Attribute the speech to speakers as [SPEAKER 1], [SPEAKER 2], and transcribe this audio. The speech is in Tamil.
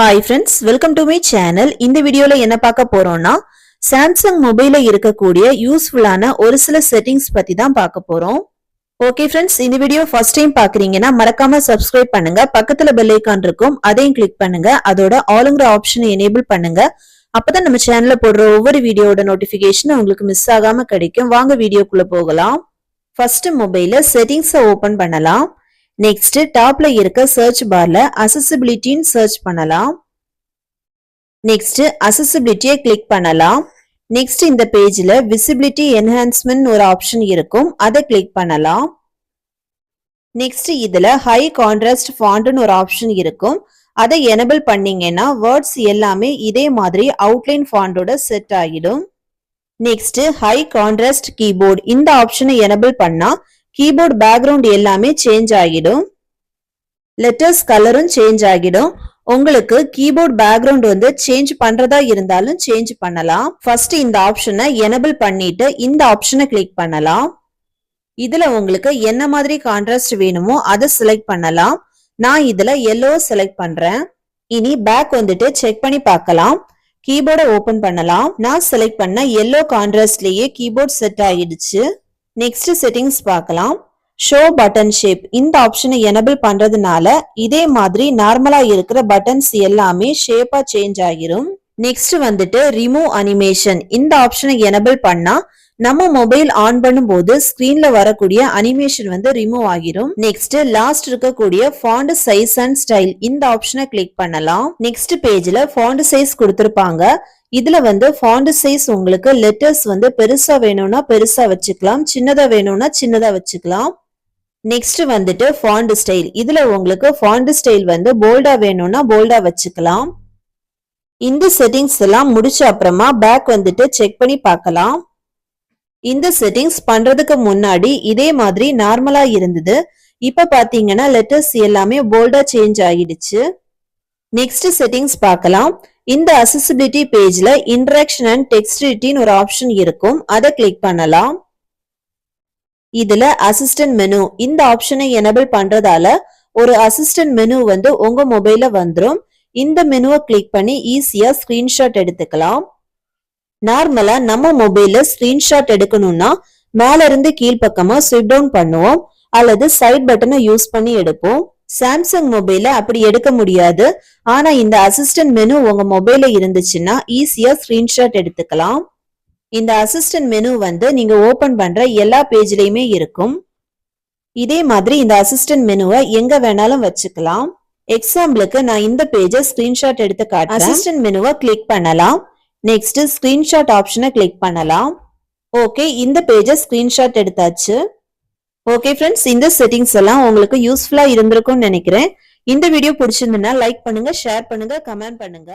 [SPEAKER 1] Hi friends, welcome to my channel. இந்த வீடியோல என்ன பார்க்க போறோம்னா Samsung மொபைல்ல இருக்கக்கூடிய யூஸ்ஃபுல்லான ஒரு சில செட்டிங்ஸ் பத்தி தான் பார்க்க போறோம். ஓகே फ्रेंड्स, இந்த வீடியோ ஃபர்ஸ்ட் டைம் பார்க்கறீங்கன்னா மறக்காம Subscribe பண்ணுங்க. பக்கத்துல பெல் ஐகான் இருக்கும். அதையும் கிளிக் பண்ணுங்க. அதோட ஆல்ங்கிற ஆப்ஷனை எனேபிள் பண்ணுங்க. அப்பதான் நம்ம சேனல்ல போடுற ஒவ்வொரு வீடியோவோட நோட்டிபிகேஷன் உங்களுக்கு மிஸ் ஆகாம கிடைக்கும். வாங்க வீடியோக்குள்ள போகலாம். ஃபர்ஸ்ட் மொபைல்ல செட்டிங்ஸை ஓபன் பண்ணலாம். நெக்ஸ்ட் டாப்ல இருக்க சர்ச் பார்ல accessibility சர்ச் பண்ணலாம். நெக்ஸ்ட் accessibility கிளிக் பண்ணலாம். நெக்ஸ்ட் இந்த பேஜ்ல visibility enhancement ஒரு ஆப்ஷன் இருக்கும். அதை கிளிக் பண்ணலாம். நெக்ஸ்ட் இதுல high contrast font ஒரு ஆப்ஷன் இருக்கும். அதை எனேபிள் பண்ணீங்கன்னா வேர்ட்ஸ் எல்லாமே இதே மாதிரி அவுட்லைன் ஃபாண்டோட செட் ஆகிடும். நெக்ஸ்ட் high contrast keyboard இந்த ஆப்ஷனை எனேபிள் பண்ணா கீபோர்ட் பேக்ரவுண்ட் எல்லாமே சேஞ்ச் ஆகிடும். லெட்டர்ஸ் கலரும் சேஞ்ச் ஆகிடும். உங்களுக்கு கீபோர்ட் பேக்ரவுண்ட் வந்து சேஞ்ச் பண்றதா இருந்தாலும் சேஞ்ச் பண்ணலாம். ஃபர்ஸ்ட் இந்த ஆப்ஷனை எனேபிள் பண்ணிட்டு இந்த ஆப்ஷனை கிளிக் பண்ணலாம். இதுல உங்களுக்கு என்ன மாதிரி கான்ட்ராஸ்ட் வேணுமோ அதை செலக்ட் பண்ணலாம். நான் இதுல yellow செலக்ட் பண்றேன். இனி பேக் வந்துட்டு செக் பண்ணி பார்க்கலாம். கீபோர்டை ஓபன் பண்ணலாம். நான் செலக்ட் பண்ண yellow கான்ட்ராஸ்ட்லயே கீபோர்ட் செட் ஆயிடுச்சு. நெக்ஸ்ட் செட்டிங்ஸ் பார்க்கலாம். ஷோ பட்டன் ஷேப் இந்த ஆப்ஷனை எனேபிள் பண்றதுனால இதே மாதிரி நார்மலா இருக்கிற பட்டன்ஸ் எல்லாமே ஷேப்பா சேஞ்ச் ஆகிரும். நெக்ஸ்ட் வந்துட்டு ரிமூவ் அனிமேஷன் இந்த ஆப்ஷனை எனேபிள் பண்ணா நம்ம மொபைல் ஆன் பண்ணும்போது ஸ்கிரீன்ல வரக்கூடிய அனிமேஷன் வந்து ரிமூவ் ஆகிரும். நெக்ஸ்ட் லாஸ்ட் இருக்கக்கூடிய ஃபாண்ட் சைஸ் அண்ட் ஸ்டைல் இந்த ஆப்ஷனை கிளிக் பண்ணலாம். நெக்ஸ்ட் பேஜ்ல ஃபாண்ட் சைஸ் கொடுத்திருப்பாங்க. இதுல வந்து ஃபாண்ட் சைஸ் உங்களுக்கு லெட்டர்ஸ் வந்து பெருசா வேணும்னா பெருசா வச்சுக்கலாம், சின்னதா வேணும்னா சின்னதா வச்சுக்கலாம். நெக்ஸ்ட் வந்துட்டு ஃபாண்ட் ஸ்டைல் இதுல உங்களுக்கு ஃபாண்ட் ஸ்டைல் வந்து போல்டா வேணும்னா போல்டா வச்சுக்கலாம். இந்த செட்டிங்ஸ் எல்லாம் முடிச்ச அப்புறமா பேக் வந்துட்டு செக் பண்ணி பார்க்கலாம். இந்த செட்டிங்ஸ் பண்றதுக்கு முன்னாடி இதே மாதிரி நார்மலா இருந்தது. இப்ப பாத்தீங்கன்னா லெட்டர்ஸ் எல்லாமே போல்டா சேஞ்ச் ஆகிடுச்சு. நெக்ஸ்ட் செட்டிங்ஸ் பார்க்கலாம். இந்த accessibility பேஜ்ல interaction and textility ஒரு ஆப்ஷன் இருக்கும். அதை கிளிக் பண்ணலாம். இதுல அசிஸ்டன்ட் மெனு இந்த ஆப்ஷனை எனேபிள் பண்றதால ஒரு அசிஸ்டன்ட் மெனு வந்து உங்க மொபைல்ல வந்துரும். இந்த மெனுவை கிளிக் பண்ணி ஈஸியா ஸ்கிரீன்ஷாட் எடுத்துக்கலாம். நார்மலா நம்ம மொபைல்ல ஸ்கிரீன்ஷாட் எடுக்கணும்னா மேல இருந்து கீழ்பக்கமா ஸ்வைப் டவுன் பண்ணுவோம் அல்லது சைட் பட்டனை யூஸ் பண்ணி எடுப்போம். சாம்சங் மொபைல்ல அப்படி எடுக்க முடியாது. ஆனா இந்த அசிஸ்டன்ட் மெனு உங்க மொபைல்ல இருந்துச்சுன்னா ஈஸியா ஸ்கிரீன்ஷாட் எடுத்துக்கலாம். இந்த அசிஸ்டன்ட் மெனு வந்து நீங்க ஓபன் பண்ற எல்லா பேஜ்லயுமே இருக்கும். இதே மாதிரி இந்த அசிஸ்டன்ட் மெனுவை எங்க வேணாலும் வச்சுக்கலாம். எக்ஸாம்பிளுக்கு நான் இந்த பேஜை ஸ்கிரீன்ஷாட் எடுத்து காட்டுறேன். அசிஸ்டன்ட் மெனுவை கிளிக் பண்ணலாம். நெக்ஸ்ட் ஸ்கிரீன்ஷாட் ஆப்ஷனை கிளிக் பண்ணலாம். ஓகே, இந்த பேஜை ஸ்கிரீன்ஷாட் எடுத்தாச்சு. ஓகே ஃப்ரெண்ட்ஸ், இந்த செட்டிங்ஸ் எல்லாம் உங்களுக்கு யூஸ்ஃபுல்லா இருந்திருக்கும்னு நினைக்கிறேன். இந்த வீடியோ பிடிச்சிருந்ததுன்னா லைக் பண்ணுங்க, ஷேர் பண்ணுங்க, கமெண்ட் பண்ணுங்க.